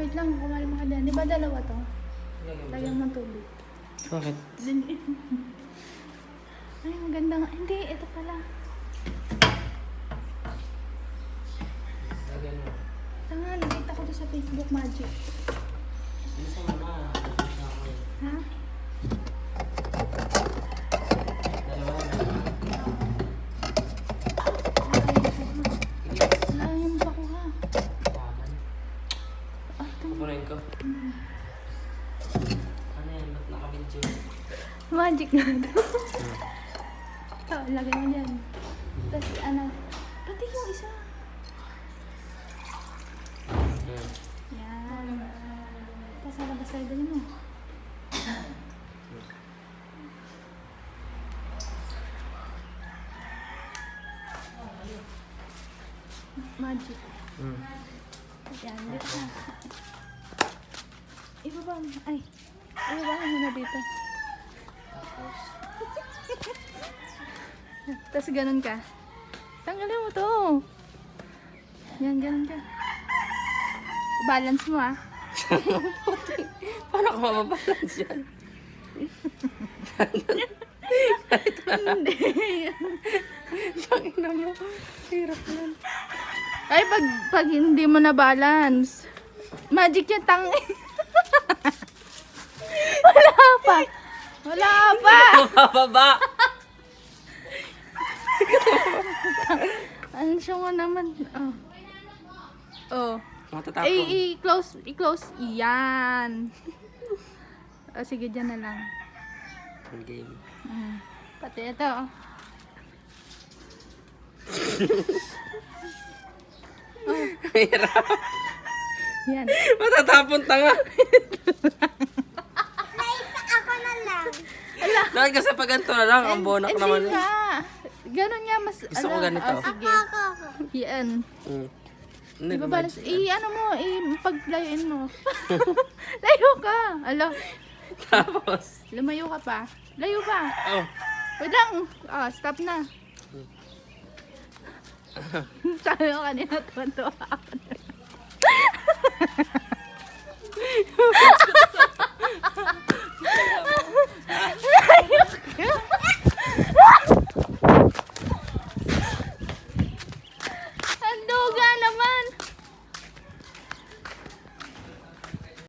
Wait lang, kumali mo ka dyan. Di ba dalawa to? Lagyan mo ng tubig. Bakit? Ay, ang ganda nga. Hindi, ito pala. Lagyan mo. Tanga, nakita ko to sa Facebook Magic. Isa mo na. Ha? Dalawa na. Layan pa ko ha. Taman. Ay, ito. Kukunin ko. Ano yan? Ba't nakabidyo? Magic na ito. Ito, lagay mo dyan. Tapos ano, pati yung isa. Yan. Tapos ano ba sa'yo mo? Magic. Yan, dito na. Ibaba mo. Ay, ibaba mo na dito. Tapos ganun ka. Tanggalin mo to. Yan, ganun ka. Balance mo ah. Paano ka mababalance yan? Hindi. Tangina mo. Hirap yan. Ay, pag hindi mo na balance. Magic yan, tang. Wala pa. Wala pa. Mababa. Ano siya nga naman? Oh. Oh. Matatapon. I-close. I-close. Yan. Oh, sige, dyan na lang. Game. Pati ito. Hirap. Yan. Matatapon tanga. Ako na lang. Dahil kasi pag ganito na lang, ang bonak naman. Hindi nga. Ganun nga mas... Gusto ko ganito. Oh, sige. Ako. Yan. Hindi Di ba balas? Ano mo, paglayuin mo. Layo ka. Alo, Tapos. lumayo ka pa. Layo pa. Oh. Wait lang. Oh, stop na. Sabi ko kanina, tuwan-tuwa ako.